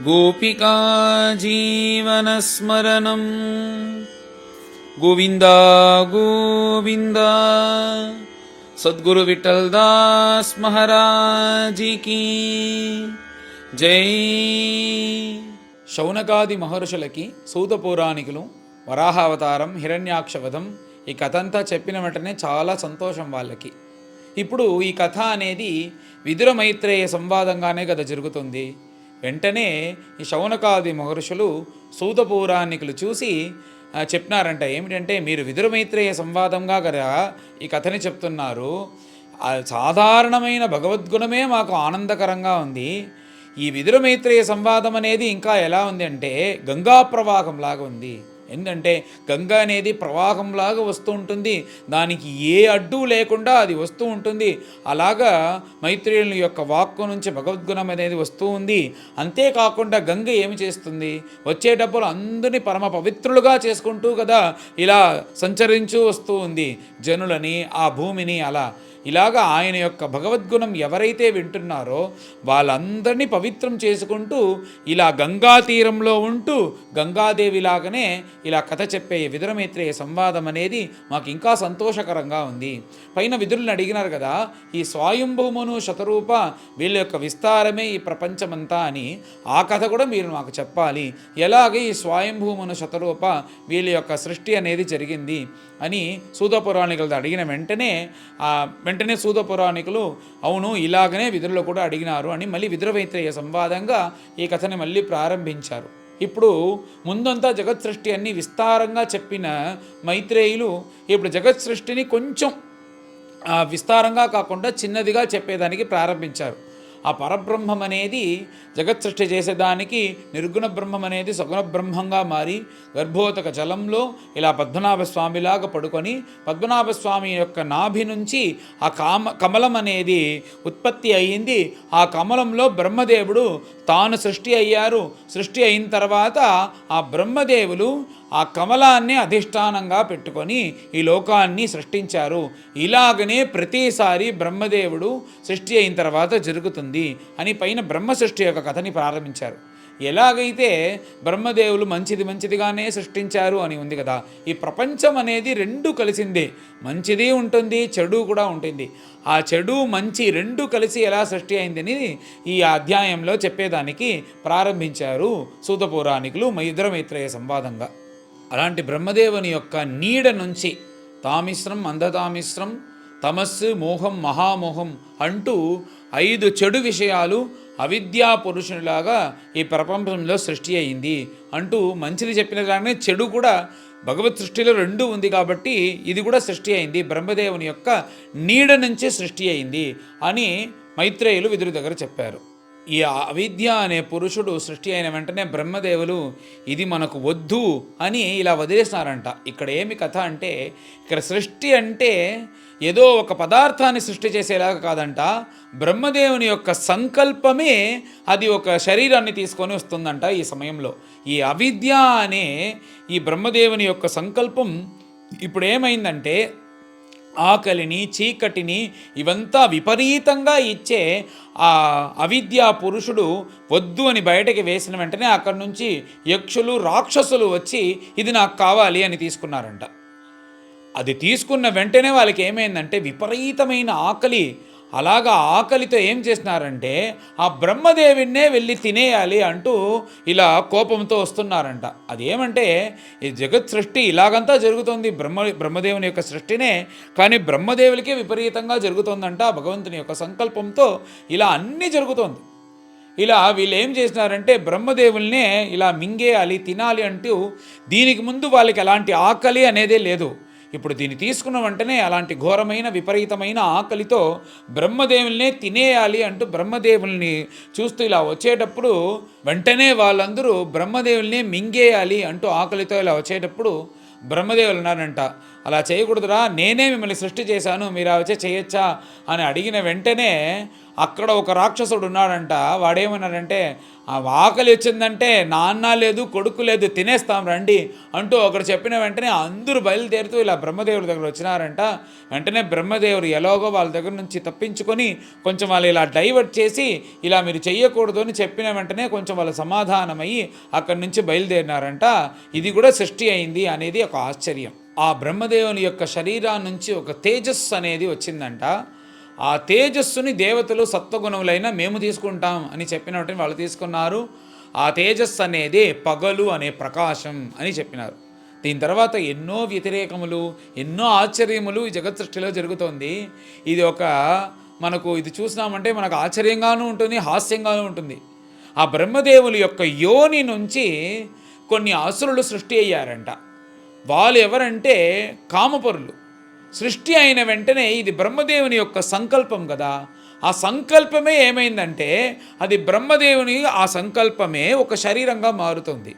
गोपिका जीवनस्मरणं गोविंद गोविंद। सद्गुरु विठलदास महाराज की జై. శౌనకాది మహర్షులకి సూత పౌరాణికులు వరాహావతారం హిరణ్యాక్షవధం ఈ కథ అంతా చెప్పిన వెంటనే చాలా సంతోషం వాళ్ళకి. ఇప్పుడు ఈ కథ అనేది విదుర మైత్రేయ సంవాదంగానే కదా జరుగుతుంది. వెంటనే ఈ శౌనకాది మహర్షులు సూత పౌరాణికులు చూసి చెప్పినారంట, ఏమిటంటే మీరు విదుర మైత్రేయ సంవాదంగా కదా ఈ కథని చెప్తున్నారు, సాధారణమైన భగవద్గుణమే మాకు ఆనందకరంగా ఉంది. ఈ విదుర మైత్రేయ సంవాదం అనేది ఇంకా ఎలా ఉంది అంటే గంగా ప్రవాహంలాగా ఉంది. ఎందుకంటే గంగా అనేది ప్రవాహంలాగా వస్తూ ఉంటుంది, దానికి ఏ అడ్డు లేకుండా అది వస్తూ ఉంటుంది. అలాగా మైత్రేయుల యొక్క వాక్కు నుంచి భగవద్గుణం అనేది వస్తూ ఉంది. అంతేకాకుండా గంగ ఏమి చేస్తుంది, వచ్చేటప్పుడు అందరినీ పరమ పవిత్రులుగా చేసుకుంటూ కదా ఇలా సంచరించూ వస్తూ ఉంది జనులని, ఆ భూమిని. ఇలాగా ఆయన యొక్క భగవద్గుణం ఎవరైతే వింటున్నారో వాళ్ళందరినీ పవిత్రం చేసుకుంటూ ఇలా గంగా తీరంలో ఉంటూ గంగాదేవిలాగానే ఇలా కథ చెప్పే విదుర మైత్రేయ సంవాదం అనేది మాకు ఇంకా సంతోషకరంగా ఉంది. పైన విదురులను అడిగినారు కదా, ఈ స్వయంభూమును శతరూప వీళ్ళ యొక్క విస్తారమే ఈ ప్రపంచమంతా అని, ఆ కథ కూడా మీరు మాకు చెప్పాలి. ఎలాగే ఈ స్వయంభూమును శతరూప వీళ్ళ యొక్క సృష్టి అనేది జరిగింది అని సూత పురాణికులతో అడిగిన వెంటనే సూత పురాణికులు అవును ఇలాగనే విదురులు కూడా అడిగినారు అని మళ్ళీ విదుర మైత్రేయ సంవాదంగా ఈ కథని మళ్ళీ ప్రారంభించారు. ఇప్పుడు ముందంతా జగత్ సృష్టి అన్ని విస్తారంగా చెప్పిన మైత్రేయులు ఇప్పుడు జగత్ సృష్టిని కొంచెం విస్తారంగా కాకుండా చిన్నదిగా చెప్పేదానికి ప్రారంభించారు. ఆ పరబ్రహ్మం అనేది జగత్ సృష్టి చేసేదానికి నిర్గుణ బ్రహ్మం అనేది సగుణ బ్రహ్మంగా మారి గర్భోతక జలంలో ఇలా పద్మనాభ స్వామిలాగా పడుకొని పద్మనాభ స్వామి యొక్క నాభి నుంచి ఆ కమలం అనేది ఉత్పత్తి అయ్యింది. ఆ కమలంలో బ్రహ్మదేవుడు తాను సృష్టి అయ్యారు. సృష్టి అయిన తర్వాత ఆ బ్రహ్మదేవులు ఆ కమలాన్ని అధిష్టానంగా పెట్టుకొని ఈ లోకాన్ని సృష్టించారు. ఇలాగనే ప్రతిసారి బ్రహ్మదేవుడు సృష్టి అయిన తర్వాత జరుగుతుంది అని పైన బ్రహ్మ సృష్టి యొక్క కథని ప్రారంభించారు. ఎలాగైతే బ్రహ్మదేవులు మంచిదిగానే సృష్టించారు అని ఉంది కదా, ఈ ప్రపంచం అనేది రెండు కలిసిందే, మంచిది ఉంటుంది చెడు కూడా ఉంటుంది. ఆ చెడు మంచి రెండు కలిసి ఎలా సృష్టి అయిందని ఈ అధ్యాయంలో చెప్పేదానికి ప్రారంభించారు సూత పౌరాణికులు విదుర మైత్రేయ సంవాదంగా. అలాంటి బ్రహ్మదేవుని యొక్క నీడ నుంచి తామిశ్రం అంధతామిశ్రం తమస్సు మోహం మహామోహం అంటూ 5 చెడు విషయాలు అవిద్యా పురుషునిలాగా ఈ ప్రపంచంలో సృష్టి అయింది అంటూ మంచిది చెప్పిన కానీ చెడు కూడా భగవత్ సృష్టిలో 2 ఉంది కాబట్టి ఇది కూడా సృష్టి అయింది, బ్రహ్మదేవుని యొక్క నీడ నుంచి సృష్టి అయింది అని మైత్రేయులు విదురు దగ్గర చెప్పారు. ఈ అవిద్య అనే పురుషుడు సృష్టి అయిన వెంటనే బ్రహ్మదేవులు ఇది మనకు వద్దు అని ఇలా వదిలేసినారంట. ఇక్కడ ఏమి కథ అంటే ఇక్కడ సృష్టి అంటే ఏదో ఒక పదార్థాన్ని సృష్టి చేసేలాగా కాదంట, బ్రహ్మదేవుని యొక్క సంకల్పమే అది ఒక శరీరాన్ని తీసుకొని వస్తుందంట. ఈ సమయంలో ఈ అవిద్య అనే ఈ బ్రహ్మదేవుని యొక్క సంకల్పం ఇప్పుడు ఏమైందంటే ఆకలిని చీకటిని ఇవంతా విపరీతంగా ఇచ్చే ఆ అవిద్యా పురుషుడు వద్దు అని బయటకి వేసిన వెంటనే అక్కడి నుంచి యక్షులు రాక్షసులు వచ్చి ఇది నాకు కావాలి అని తీసుకున్నారంట. అది తీసుకున్న వెంటనే వాళ్ళకి ఏమైందంటే విపరీతమైన ఆకలి. అలాగా ఆకలితో ఏం చేస్తున్నారంటే ఆ బ్రహ్మదేవున్నే వెళ్ళి తినేయాలి అంటూ ఇలా కోపంతో వస్తున్నారంట. అదేమంటే ఈ జగత్ సృష్టి ఇలాగంతా జరుగుతుంది, బ్రహ్మదేవుని యొక్క సృష్టినే, కానీ బ్రహ్మదేవులకే విపరీతంగా జరుగుతుందంట. భగవంతుని యొక్క సంకల్పంతో ఇలా అన్నీ జరుగుతోంది. ఇలా వీళ్ళు ఏం చేసినారంటే బ్రహ్మదేవుల్నే ఇలా మింగేయాలి తినాలి అంటూ దీనికి ముందు వాళ్ళకి ఎలాంటి ఆకలి అనేదే లేదు. ఇప్పుడు దీన్ని తీసుకున్న వెంటనే అలాంటి ఘోరమైన విపరీతమైన ఆకలితో బ్రహ్మదేవుల్నే తినేయాలి అంటూ బ్రహ్మదేవుల్ని చూస్తూ ఇలా వచ్చేటప్పుడు వెంటనే వాళ్ళందరూ బ్రహ్మదేవుల్ని మింగేయాలి అంటూ ఆకలితో ఇలా వచ్చేటప్పుడు బ్రహ్మదేవులు ఉన్నారంట, అలా చేయకూడదురా, నేనే మిమ్మల్ని సృష్టి చేశాను, మీరు వచ్చే చేయొచ్చా అని అడిగిన వెంటనే అక్కడ ఒక రాక్షసుడు ఉన్నాడంట. వాడేమన్నాడంటే, ఆ ఆకలి వచ్చిందంటే నాన్న లేదు కొడుకు లేదు తినేస్తాం రండి అంటూ ఒకడు చెప్పిన వెంటనే అందరూ బయలుదేరుతూ ఇలా బ్రహ్మదేవుడి దగ్గర వచ్చినారంట. వెంటనే బ్రహ్మదేవుడు ఎలాగో వాళ్ళ దగ్గర నుంచి తప్పించుకొని కొంచెం వాళ్ళు ఇలా డైవర్ట్ చేసి ఇలా మీరు చెయ్యకూడదు అని చెప్పిన వెంటనే కొంచెం వాళ్ళు సమాధానమయ్యి అక్కడి నుంచి బయలుదేరినారంట. ఇది కూడా సృష్టి అయింది అనేది ఒక ఆశ్చర్యం. ఆ బ్రహ్మదేవుని యొక్క శరీరం నుంచి ఒక తేజస్సు అనేది వచ్చిందంట. ఆ తేజస్సుని దేవతలు సత్వగుణములైన మేము తీసుకుంటాం అని చెప్పినట్టు వాళ్ళు తీసుకున్నారు. ఆ తేజస్సు అనేది పగలు అనే ప్రకాశం అని చెప్పినారు. దీని తర్వాత ఎన్నో వ్యతిరేకములు, ఎన్నో ఆశ్చర్యములు ఈ జగత్ సృష్టిలో జరుగుతోంది. ఇది మనకు ఇది చూసినామంటే మనకు ఆశ్చర్యంగానూ ఉంటుంది, హాస్యంగానూ ఉంటుంది. ఆ బ్రహ్మదేవుని యొక్క యోని నుంచి కొన్ని అసురులు సృష్టి అయ్యారంట. వాళ్ళు ఎవరంటే కామపరులు. సృష్టి అయిన వెంటనే ఇది బ్రహ్మదేవుని యొక్క సంకల్పం కదా. ఆ సంకల్పమే ఏమైందంటే అది బ్రహ్మదేవుని ఆ సంకల్పమే ఒక శరీరంగా మారుతుంది.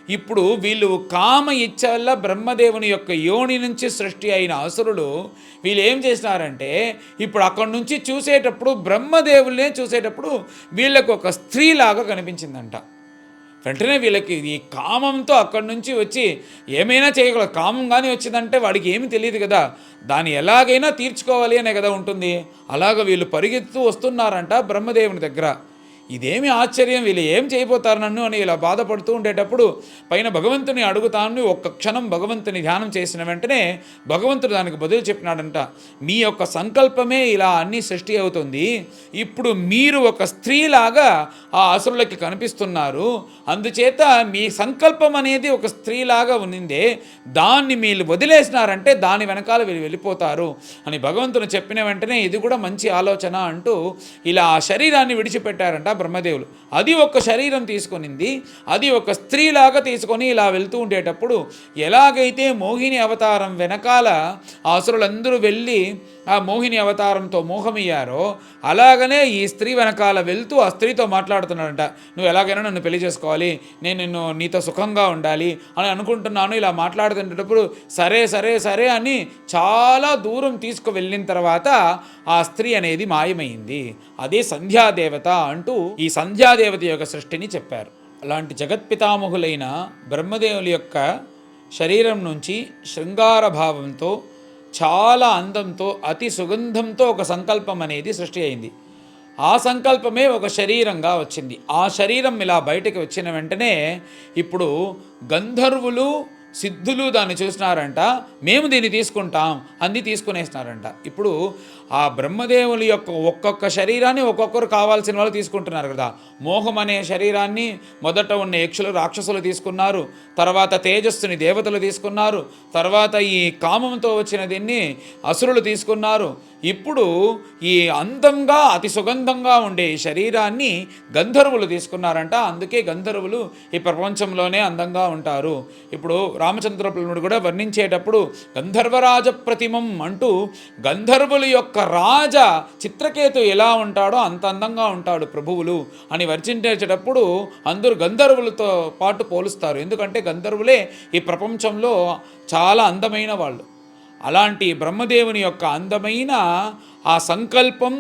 ఇప్పుడు వీళ్ళు కామ ఇచ్చ వల్ల బ్రహ్మదేవుని యొక్క యోని నుంచి సృష్టి అయిన అసురులు వీళ్ళు ఏం చేసినారంటే ఇప్పుడు అక్కడి నుంచి చూసేటప్పుడు బ్రహ్మదేవులనే చూసేటప్పుడు వీళ్ళకు ఒక స్త్రీలాగా కనిపించిందంట. వెంటనే వీళ్ళకి ఈ కామంతో అక్కడి నుంచి వచ్చి ఏమైనా చేయగలరు. కామం కానీ వచ్చిందంటే వాడికి ఏమీ తెలియదు కదా, దాన్ని ఎలాగైనా తీర్చుకోవాలి అనే కదా ఉంటుంది. అలాగ వీళ్ళు పరిగెత్తు వస్తున్నారంట బ్రహ్మదేవుని దగ్గర. ఇదేమి ఆశ్చర్యం, వీళ్ళు ఏం చేయబోతారు నన్ను అని ఇలా బాధపడుతూ ఉండేటప్పుడు పైన భగవంతుని అడుగుతాను. ఒక్క క్షణం భగవంతుని ధ్యానం చేసిన వెంటనే భగవంతుడు దానికి బదులు చెప్పినాడంట, మీ యొక్క సంకల్పమే ఇలా అన్నీ సృష్టి అవుతుంది. ఇప్పుడు మీరు ఒక స్త్రీలాగా ఆ అసురులకి కనిపిస్తున్నారు. అందుచేత మీ సంకల్పం అనేది ఒక స్త్రీలాగా ఉన్నిందే, దాన్ని మీరు వదిలేసినారంటే దాని వెనకాల వీళ్ళు వెళ్ళిపోతారు అని భగవంతుని చెప్పిన వెంటనే ఇది కూడా మంచి ఆలోచన అంటూ ఇలా ఆ శరీరాన్ని విడిచిపెట్టారంట బ్రహ్మదేవులు. అది ఒక శరీరం తీసుకొనింది, అది ఒక స్త్రీలాగా తీసుకొని ఇలా వెళ్తూ ఉండేటప్పుడు ఎలాగైతే మోహిని అవతారం వెనకాల ఆ అసురులందరూ వెళ్ళి ఆ మోహిని అవతారంతో మోహమయ్యారో అలాగనే ఈ స్త్రీ వెనకాల వెళ్తూ ఆ స్త్రీతో మాట్లాడుతున్నాడంట. నువ్వు ఎలాగైనా నన్ను పెళ్లి చేసుకోవాలి, నేను నీతో సుఖంగా ఉండాలి అని అనుకుంటున్నాను. ఇలా మాట్లాడుతున్నప్పుడు సరే సరే సరే అని చాలా దూరం తీసుకువెళ్ళిన తర్వాత ఆ స్త్రీ అనేది మాయమైంది. అదే సంధ్యాదేవత అంటూ ఈ సంధ్యాదేవత యొక్క సృష్టిని చెప్పారు. అలాంటి జగత్పితామహులైన బ్రహ్మదేవుల యొక్క శరీరం నుంచి శృంగార భావంతో చాలా అందంతో అతి సుగంధంతో ఒక సంకల్పం అనేది సృష్టి అయింది. ఆ సంకల్పమే ఒక శరీరంగా వచ్చింది. ఆ శరీరం ఇలా బయటకు వచ్చిన వెంటనే ఇప్పుడు గంధర్వులు సిద్ధులు దాన్ని చూసినారంట, మేము దీన్ని తీసుకుంటాం అంది తీసుకునేసినారంట. ఇప్పుడు ఆ బ్రహ్మదేవుని యొక్క ఒక్కొక్క శరీరాన్ని ఒక్కొక్కరు కావాల్సిన వాళ్ళు తీసుకుంటున్నారు కదా. మోహం అనే శరీరాన్ని మొదట ఉన్న యక్షులు రాక్షసులు తీసుకున్నారు, తర్వాత తేజస్సుని దేవతలు తీసుకున్నారు, తర్వాత ఈ కామంతో వచ్చిన దీన్ని అసురులు తీసుకున్నారు. ఇప్పుడు ఈ అందంగా అతి సుగంధంగా ఉండే ఈ శరీరాన్ని గంధర్వులు తీసుకున్నారంట. అందుకే గంధర్వులు ఈ ప్రపంచంలోనే అందంగా ఉంటారు. ఇప్పుడు రామచంద్రపులుడు కూడా వర్ణించేటప్పుడు గంధర్వరాజ ప్రతిమం అంటూ గంధర్వుల యొక్క రాజ చిత్రకేతు ఎలా ఉంటాడో అంత అందంగా ఉంటాడు ప్రభువులు అని వర్ణించేటప్పుడు అందరూ గంధర్వులతో పాటు పోలుస్తారు. ఎందుకంటే గంధర్వులే ఈ ప్రపంచంలో చాలా అందమైన వాళ్ళు. అలాంటి బ్రహ్మదేవుని యొక్క అందమైన ఆ సంకల్పం,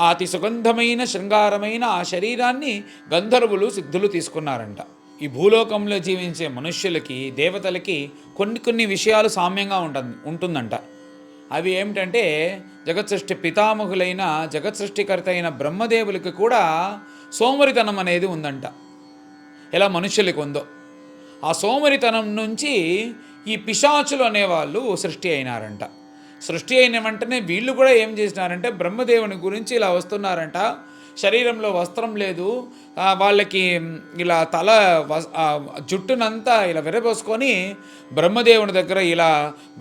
అతి సుగంధమైన శృంగారమైన ఆ శరీరాన్ని గంధర్వులు సిద్ధులు తీసుకున్నారంట. ఈ భూలోకంలో జీవించే మనుష్యులకి దేవతలకి కొన్ని విషయాలు సామ్యంగా ఉంటుందంట. అవి ఏమిటంటే జగత్ సృష్టి పితామహులైన జగత్ సృష్టికర్త అయిన బ్రహ్మదేవులకి కూడా సోమరితనం అనేది ఉందంట. ఎలా మనుష్యులకి ఉందో ఆ సోమరితనం నుంచి ఈ పిశాచులు అనేవాళ్ళు సృష్టి అయినారంట. సృష్టి అయిన వెంటనే వీళ్ళు కూడా ఏం చేసినారంటే బ్రహ్మదేవుని గురించి ఇలా వస్తున్నారంట. శరీరంలో వస్త్రం లేదు, వాళ్ళకి ఇలా తల జుట్టునంతా ఇలా విరబోసుకొని బ్రహ్మదేవుని దగ్గర ఇలా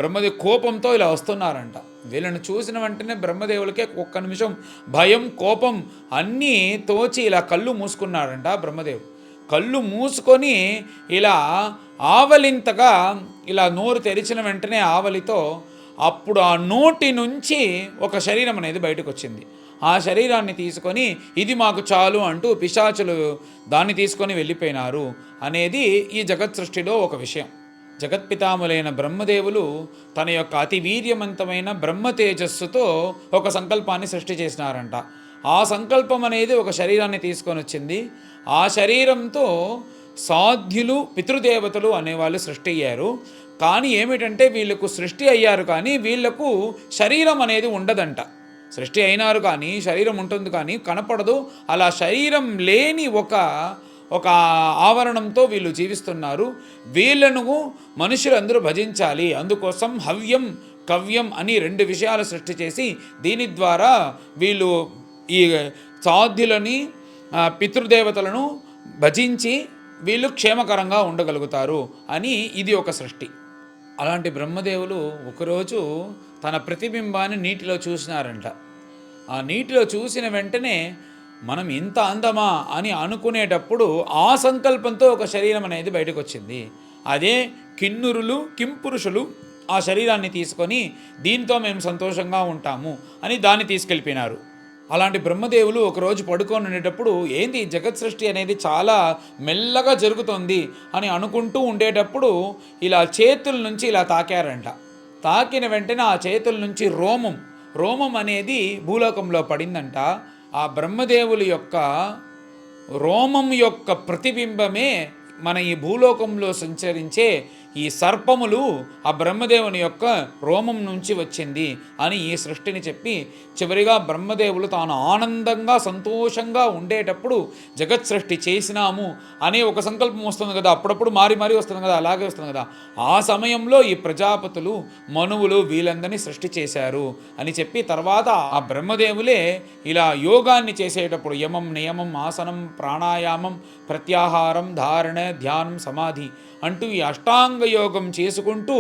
బ్రహ్మదేవి కోపంతో ఇలా వస్తున్నారంట. వీళ్ళని చూసిన వెంటనే బ్రహ్మదేవులకే ఒక్క నిమిషం భయం కోపం అన్నీ తోచి ఇలా కళ్ళు మూసుకున్నారంట. బ్రహ్మదేవుడు కళ్ళు మూసుకొని ఇలా ఆవలింతగా ఇలా నోరు తెరిచిన వెంటనే ఆవలితో అప్పుడు ఆ నోటి నుంచి ఒక శరీరం అనేది బయటకు వచ్చింది. ఆ శరీరాన్ని తీసుకొని ఇది మాకు చాలు అంటూ పిశాచులు దాన్ని తీసుకొని వెళ్ళిపోయినారు అనేది ఈ జగత్ సృష్టిలో ఒక విషయం. జగత్పితాములైన బ్రహ్మదేవులు తన యొక్క అతి వీర్యవంతమైన బ్రహ్మ తేజస్సుతో ఒక సంకల్పాన్ని సృష్టి చేసినారంట. ఆ సంకల్పం అనేది ఒక శరీరాన్ని తీసుకొని వచ్చింది. ఆ శరీరంతో సాధ్యులు పితృదేవతలు అనేవాళ్ళు సృష్టి అయ్యారు. కానీ ఏమిటంటే వీళ్ళకు సృష్టి అయ్యారు కానీ వీళ్లకు శరీరం అనేది ఉండదంట. సృష్టి అయినారు కానీ శరీరం ఉంటుంది కానీ కనపడదు. అలా శరీరం లేని ఒక ఆవరణంతో వీళ్ళు జీవిస్తున్నారు. వీళ్ళను మనుషులందరూ భజించాలి. అందుకోసం హవ్యం కవ్యం అని 2 విషయాలు సృష్టి చేసి దీని ద్వారా వీళ్ళు ఈ సాధ్యులని పితృదేవతలను భజించి వీళ్ళు క్షేమకరంగా ఉండగలుగుతారు అని ఇది ఒక సృష్టి. అలాంటి బ్రహ్మదేవులు ఒకరోజు తన ప్రతిబింబాన్ని నీటిలో చూసినారంట. ఆ నీటిలో చూసిన వెంటనే మనం ఇంత అందమా అని అనుకునేటప్పుడు ఆ సంకల్పంతో ఒక శరీరం అనేది బయటకు వచ్చింది. అదే కిన్నురులు కింపురుషులు ఆ శరీరాన్ని తీసుకొని దీంతో మేము సంతోషంగా ఉంటాము అని దాన్ని తీసుకెళ్ళిపోయినారు. అలాంటి బ్రహ్మదేవులు ఒకరోజు పడుకొని ఉండేటప్పుడు ఏంది జగత్ సృష్టి అనేది చాలా మెల్లగా జరుగుతుంది అని అనుకుంటూ ఉండేటప్పుడు ఇలా చేతుల నుంచి ఇలా తాకారంట. తాకిన వెంటనే ఆ చేతుల నుంచి రోమం అనేది భూలోకంలో పడిందంట. ఆ బ్రహ్మదేవుల యొక్క రోమం యొక్క ప్రతిబింబమే మన ఈ భూలోకంలో సంచరించే ఈ సర్పములు ఆ బ్రహ్మదేవుని యొక్క రోమం నుంచి వచ్చింది అని ఈ సృష్టిని చెప్పి చివరిగా బ్రహ్మదేవులు తాను ఆనందంగా సంతోషంగా ఉండేటప్పుడు జగత్ సృష్టి చేసినాము అనే ఒక సంకల్పం వస్తుంది కదా, అప్పుడప్పుడు మారి వస్తుంది కదా, అలాగే వస్తుంది కదా. ఆ సమయంలో ఈ ప్రజాపతులు మనువులు వీళ్ళందరినీ సృష్టి చేశారు అని చెప్పి తర్వాత ఆ బ్రహ్మదేవులే ఇలా యోగాన్ని చేసేటప్పుడు యమం నియమం ఆసనం ప్రాణాయామం ప్రత్యాహారం ధారణ ధ్యానం సమాధి అంటూ ఈ అష్టాంగ యోగం చేసుకుంటూ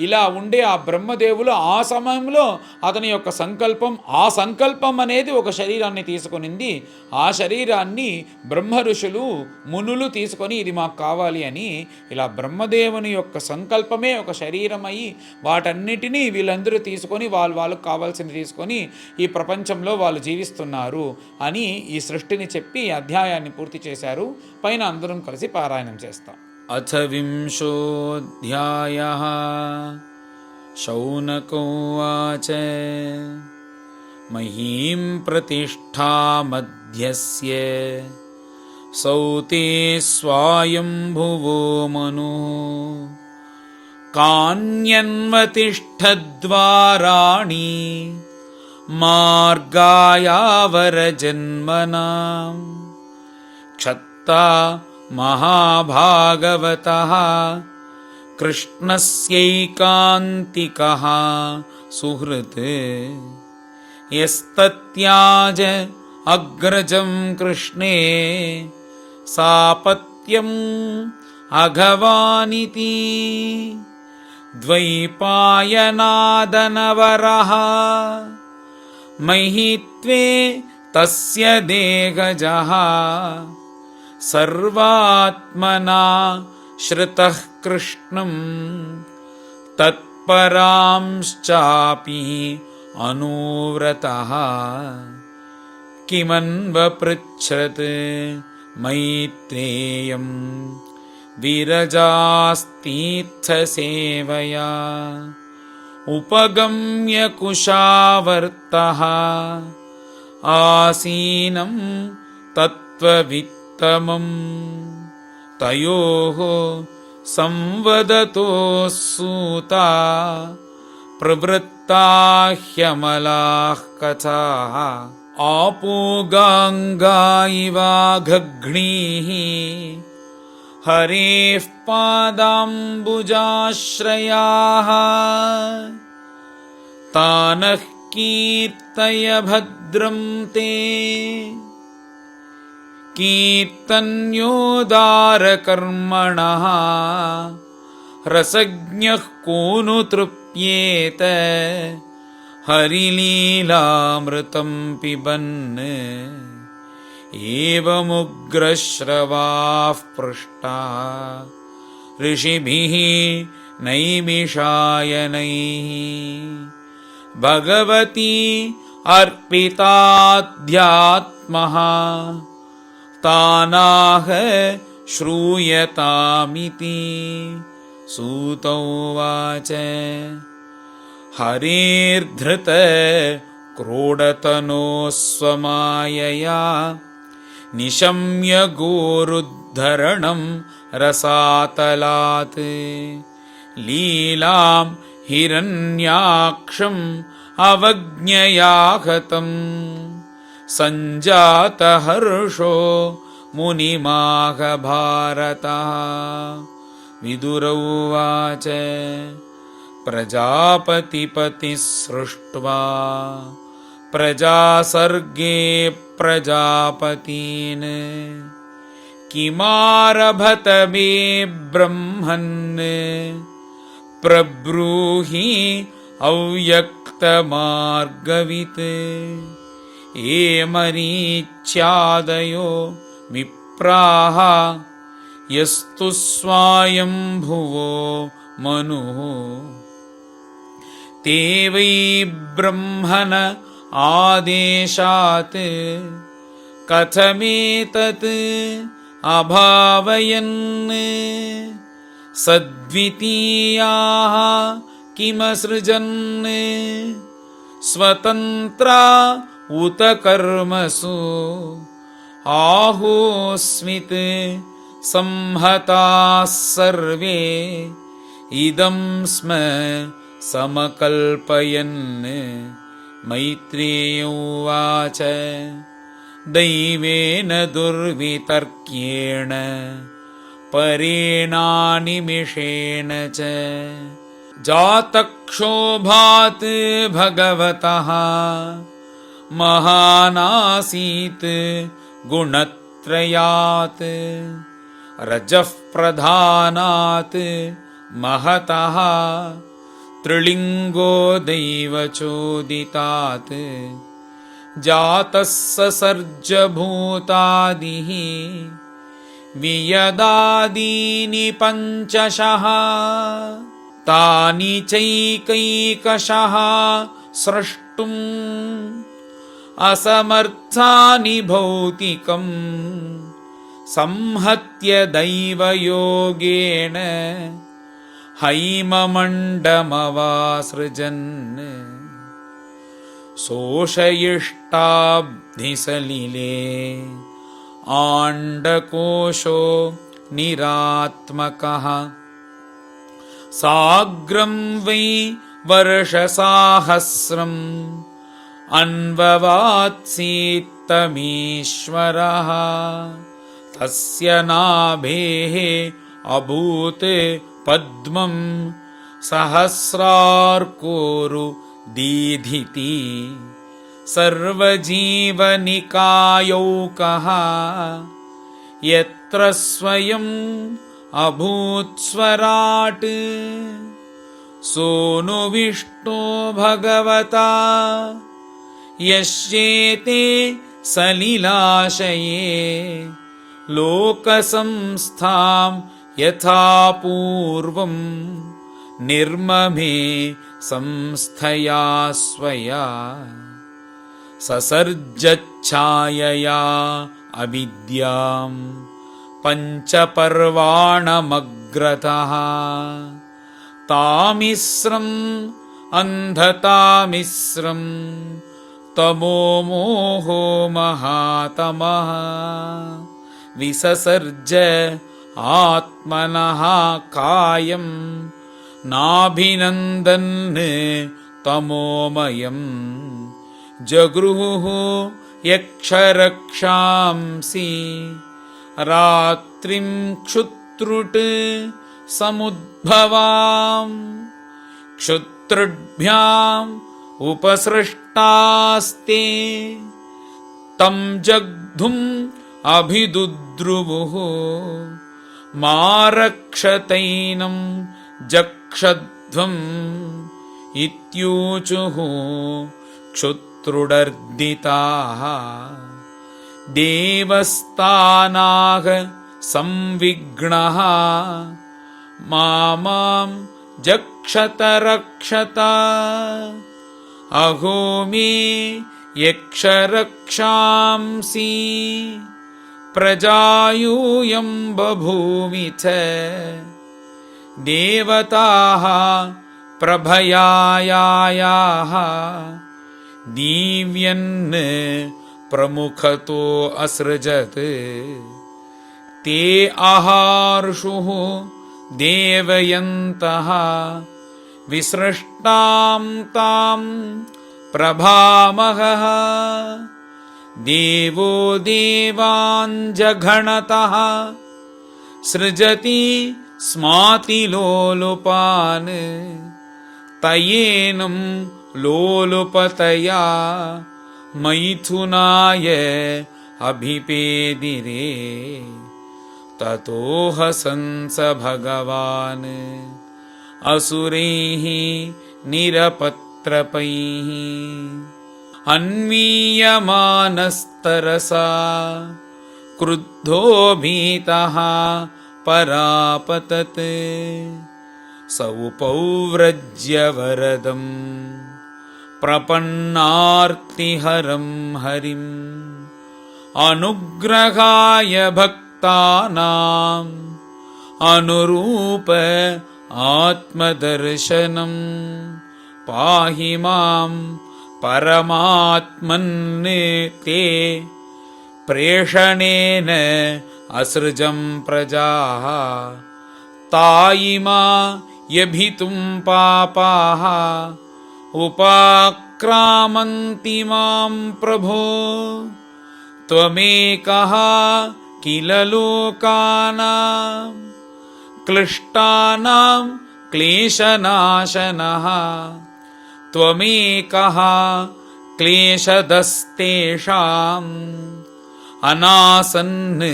ఇలా ఉండే ఆ బ్రహ్మదేవులు ఆ సమయంలో అతని యొక్క ఆ సంకల్పం అనేది ఒక శరీరాన్ని తీసుకొనింది. ఆ శరీరాన్ని బ్రహ్మ ఋషులు మునులు తీసుకొని ఇది మాకు కావాలి అని ఇలా బ్రహ్మదేవుని యొక్క సంకల్పమే ఒక శరీరం అయ్యి వాటన్నిటినీ వీళ్ళందరూ తీసుకొని వాళ్ళకు కావాల్సింది తీసుకొని ఈ ప్రపంచంలో వాళ్ళు జీవిస్తున్నారు అని ఈ సృష్టిని చెప్పి అధ్యాయాన్ని పూర్తి చేశారు. పైన అందరం కలిసి పారాయణం చేస్తాం. అథ వింశోऽధ్యాయः శౌనక ఉవాచ మహీం ప్రతిష్ఠామధ్యస్య సౌతే స్వాయంభువో మనుః కాన్యన్వతిష్ఠద్వారాణి మార్గాయావరజన్మనాం క్షత్తా महाभागवतः कृष्णस्यैकान्तिकः सुहृत् यस्तत्याज अग्रजं कृष्णे सापत्यम् अघवानिति द्वैपायनादनवरः महित्वे तस्य देहजः सर्वात्मना श्रुतः कृष्णं तत्परांश्चापि अनुव्रतः किमन्वपृच्छत् मैत्रेयं विरजास्तीर्थसेवया उपगम्य कुशावर्तः आसीनं तत्त्ववित्तमं तयोः संवदतो सूता प्रवृत्ता ह्यमलाः कथाः आपो गङ्गा इवाघघ्नीः हरेः पादाम्बुजाश्रयाः तानः कीर्तय भद्रं ते कीर्तन्योदारकर्मणः रसज्ञः को नु तृप्येत हरिलीलामृतं पिबन् एवमुग्रश्रवाः पृष्टाः ऋषिभिः नैमिषायनैः भगवती अर्पिताध्यात्मः तानाह श्रूयतामिति सूत उवाच हरेर्धृत क्रोडतनोस्वमायया निशम्य गोरुद्धरणं रसातलात् लीलां हिरण्याक्षम् अवज्ञया हतं सञ्जातहर्षो मुनिमाह भारतः। विदुर उवाच प्रजापतिपतिः सृष्ट्वा प्रजासर्गे प्रजापतीन् किमारभत मे ब्रह्मन् प्रब्रूहि अव्यक्तमार्गवित्। ये मरीच्यादयो विप्राः यस्तु स्वायम्भुवो मनुः ते वै ब्रह्मण आदेशात् कथमेतत् अभावयन् सद्वितीयाः किमसृजन् स्वतन्त्रा उत कर्मसु आहोस्मित् संहताः सर्वे इदं स्म समकल्पयन्। मैत्रेय उवाच दैवेन दुर्वितर्क्येण परेणानिमिषेण च जातक्षोभात् भगवतः महानासीत् गुणत्रयात् रजः प्रधानात् महतः त्रिलिङ्गो दैवचोदितात् जातः ससर्जभूतादिः वियदादीनि पञ्चशः तानि चैकैकशः स्रष्टुम् असमर्थानि भौतिकम् संहत्य दैवयोगेन हैममण्डमवासृजन् शोषयिष्टाब्धिसलिले आण्डकोशो निरात्मकः साग्रं वै वर्षसाहस्रम् अन्ववात्सीत्तमीश्वरः तस्य नाभेः अभूत् पद्मं सहस्रार्कोरु दीधिति सर्वजीवनिकायौकः यत्र स्वयं अभूत् स्वराट् सोनु विष्णो भगवता यस्येते सलिलाशये लोकसंस्थां यथा पूर्वं निर्ममे संस्थया स्वया ससर्जच्छायया अविद्यां पञ्चपर्वाणमग्रतः तामिस्रम् अन्धतामिस्रं तमो मोहो महातमः विससर्ज आत्मनः कायं नाभिनन्दन् तमोमयं जगृहुः यक्षरक्षांसि रात्रिं क्षुत्रुट् समुद्भवाम् क्षुत्रुभ्याम् उपसृष्टास्ते तं जग्धुम् अभिदुद्रुवुः मारक्षतैनं जक्षध्वम् इत्यूचुः क्षुत्रुडर्दिताः देवस्तानाः संविघ्नः मां जक्षत रक्षत अहो मे यक्षरक्षांसि प्रजायूयं बभूमिथ देवताः प्रभयायाः दीव्यन् प्रमुखतो असृजत् ते आहार्षुः देवयन्तः विसृष्टां तां प्रभामहः देवो देवाञ्जघनतः सृजति स्मातिलोलुपान् तयेनं लोलुपतया मैथुनाय अभिपेदिरे ततो हसंस भगवान् असुरैः निरपत्रपैः अन्वीयमानस्तरसा क्रुद्धो भीतः परापतत् सौपौव्रज्य वरदम् प्रपन्नार्तिहरं हरिम् अनुग्रहाय भक्तानाम् अनुरूप आत्मदर्शनम् पाहि मां परमात्मन् ते प्रेषणेन असृजं प्रजाः तायिमा यभितुं पापाः उपाक्रामन्ति मां प्रभो त्वमेकः किल लोकानां क्लिष्टानां क्लेशनाशनः त्वमेकः क्लेशदस्तेषाम् अनासन्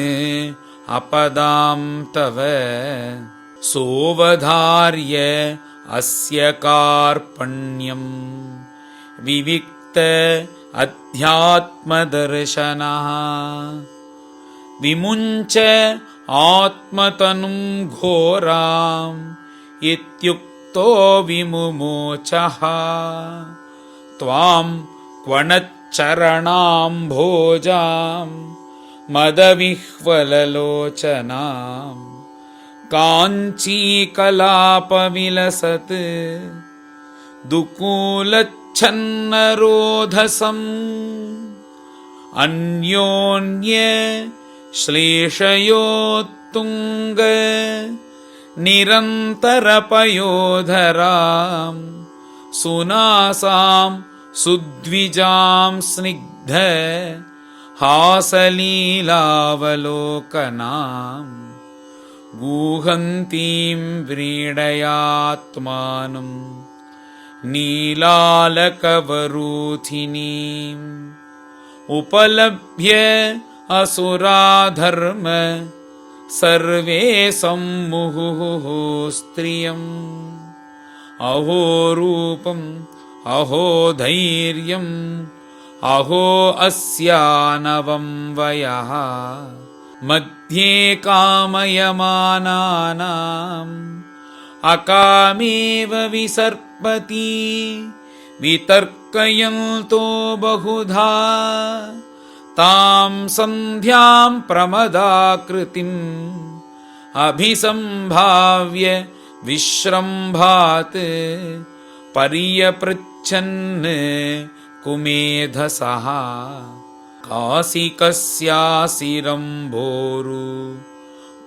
अपदां तव सोवधार्य अस्य कार्पण्यम् विविक्त अध्यात्मदर्शनः विमुञ्च आत्मतनुं घोराम् इत्युक्तो विमुमोचः त्वां क्वणच्चरणाम्भोजाम् मदविह्वललोचनाम् काञ्चीकलापविलसत् दुकूलच्छन्नरोधसम् अन्योन्य श्लेषयोत्तुङ्ग निरन्तरपयोधरां सुनासां सुद्विजां स्निग्ध हासलीलावलोकनां गूहन्तीं व्रीडयात्मानं नीलालकवरूथिनीम् उपलभ्य असुराधर्म सर्वे सम्मुहुः स्त्रियम् अहो रूपम् अहो धैर्यम् अहो अस्यानवं वयः मध्ये कामयमानानाम् अकामेव विसर्पति वितर्कयन्तो बहुधा तां सन्ध्यां प्रमदाकृतिम् अभिसम्भाव्य विश्रम्भात् पर्यपृच्छन् कुमेधसः कासिकस्यासिरम्भोरु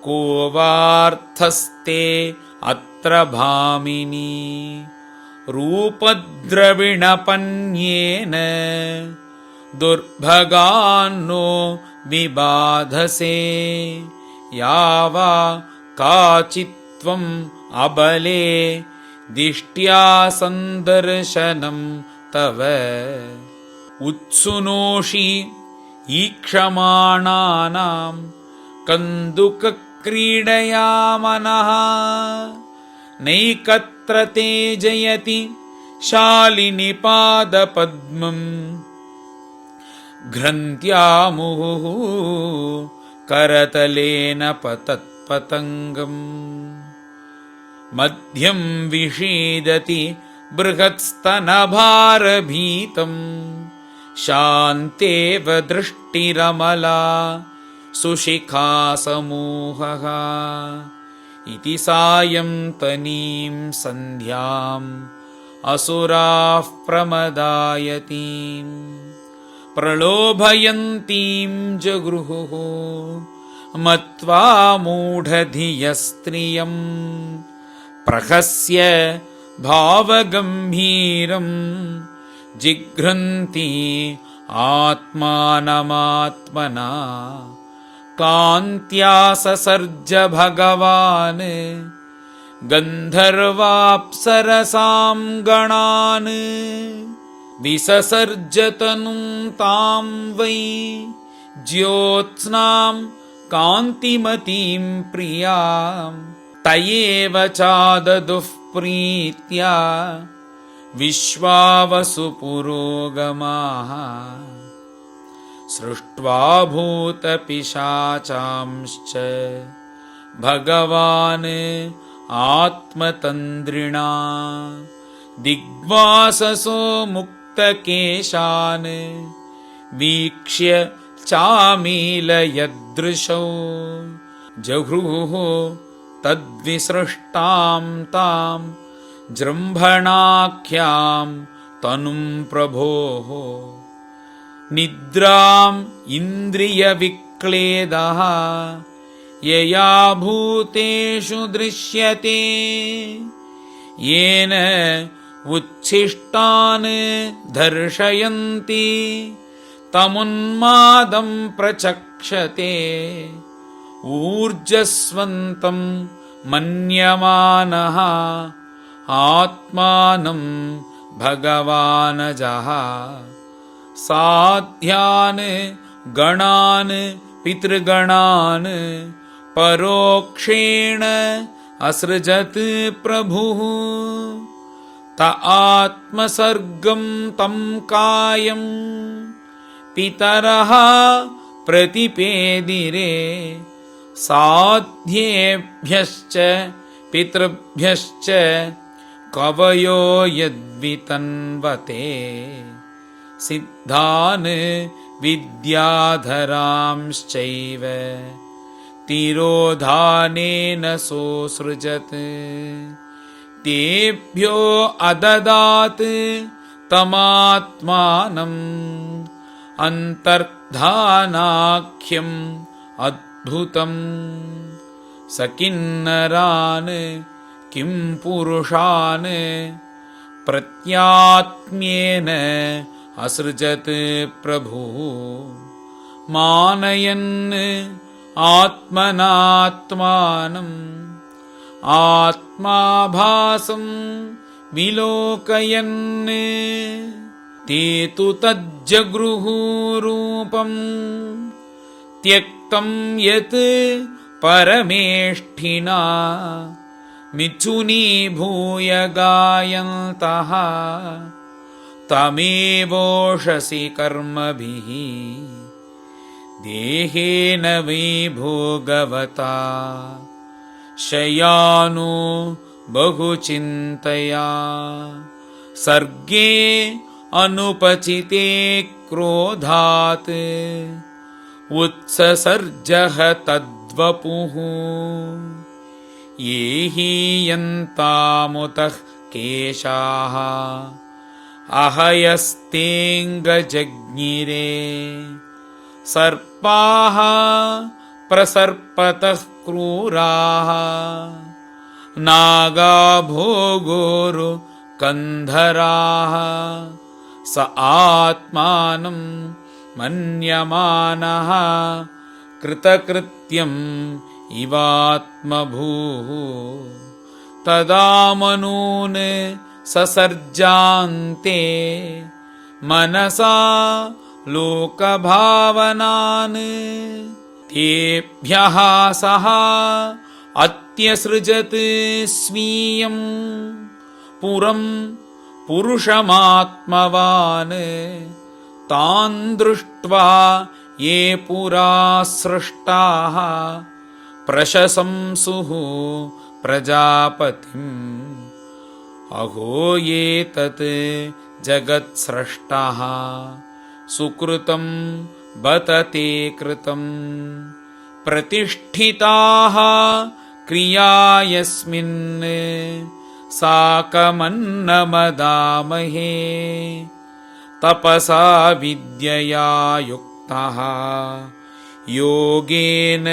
को वार्थस्ते अत्र भामिनी रूपद्रविणपन्येन दुर्भगान्नो विबाधसे यावा काचित्त्वम् अबले दिष्ट्या सन्दर्शनं तव उत्सुनोषि ईक्षमाणानां कन्दुकक्रीडया मनः नैकत्र ते जयति शालिनिपादपद्मम् घ्रन्त्यामुहुः करतलेन पतत्पतङ्गम् मध्यं विषीदति बृहत्स्तनभारभीतम् शान्तेव दृष्टिरमला सुशिखासमूहः इति सायं तनीं सन्ध्याम् असुराः प्रमदायतीं प्रलोभयन्तीं जगृहुः मत्वा मूढधियस्त्रियम् प्रहस्य भावगम्भीरं जिघ्रन्ति आत्मानमात्मना कान्त्या ससर्ज भगवान् गन्धर्वाप्सरसां गणान् विससर्जतनुं तां वै ज्योत्स्नां कान्तिमतीं प्रियां तयेव चाददुः प्रीत्या विश्वावसुपुरोगमाः सृष्ट्वा भूतपिशाचांश्च भगवान् आत्मतन्द्रिणा दिग्वाससो मुक्तकेशान् वीक्ष्य चामीलयदृशौ जगृहुः तद्विसृष्टां तां जृम्भणाख्यां तनुं प्रभोः निद्राम् इन्द्रियविक्लेदः यया भूतेषु दृश्यते येन उच्छिष्टान् दर्शयन्ति तमुन्मादं प्रचक्षते ऊर्जस्वन्तं मन्यमानः आत्मानं भगवानजः साध्यान् गणान् पितृगणान् परोक्षेण असृजत् प्रभुः त आत्मसर्गं तं कायं पितरः प्रतिपेदिरे साध्येभ्यश्च पितृभ्यश्च कवयो यद्वितन्वते सिद्धान् विद्याधरांश्चैव तिरोधानेन सोऽसृजत् तेभ्यो अददात् तमात्मानम् अन्तर्धानाख्यम् अद्भुतम् स किन्नरान् किं पुरुषान् प्रत्यात्म्येन असृजत् प्रभुः मानयन् आत्मनात्मानम् आत्माभासं विलोकयन् ते तु तज्जगृहुरूपं त्यक्तं यत् परमेष्ठिना मिथुनीभूय गायन्तः तमेवोषसि कर्मभिः देहेन वै भोगवता शयानो बहुचिन्तया सर्गे अनुपचिते क्रोधात् उत्ससर्जः तद्वपुः ये हीयन्तामुतः केशाः अहयस्तेऽङ्गजज्ञिरे सर्पाः प्रसर्पतः क्रूराः नागाभोगोरुकन्धराः स आत्मानं मन्यमानः कृतकृत्यम् इवात्मभूः तदा मनून् ससर्जान्ते मनसा लोकभावनान् तेभ्यः सः अत्यसृजत् स्वीयं पुरं पुरुषमात्मवान् तान् दृष्ट्वा ये पुरा सृष्टाः प्रशंसुः प्रजापतिम् अहो ये तत् जगत्स्रष्टः सुकृतं बत ते कृतं प्रतिष्ठिताः क्रिया यस्मिन् साकमन्नमदामहे तपसा विद्यया युक्तः योगेन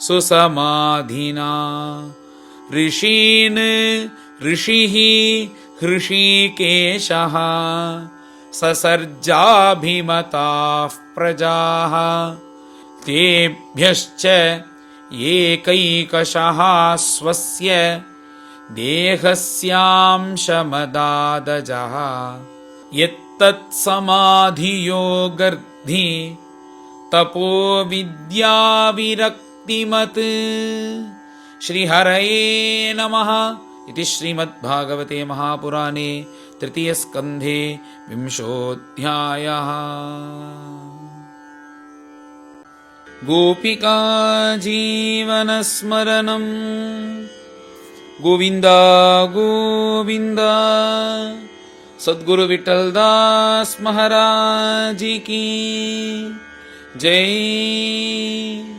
सुसमाधिना ऋषीन् ऋषिः हृषीकेशः ससर्जाभिमताः प्रजाः तेभ्यश्च एकैकशः स्वस्य देहस्यांशमदादजः यत्तत्समाधियोगर्धि तपो विद्याविरक्तिमत्। श्रीहरये नमः इति श्रीमद्भागवते महापुराणे तृतीयस्कन्धे 20ोऽध्यायः। गोपिका जीवनस्मरणं गोविन्द गोविन्द। सद्गुरु विठ्ठलदास महाराज की जय।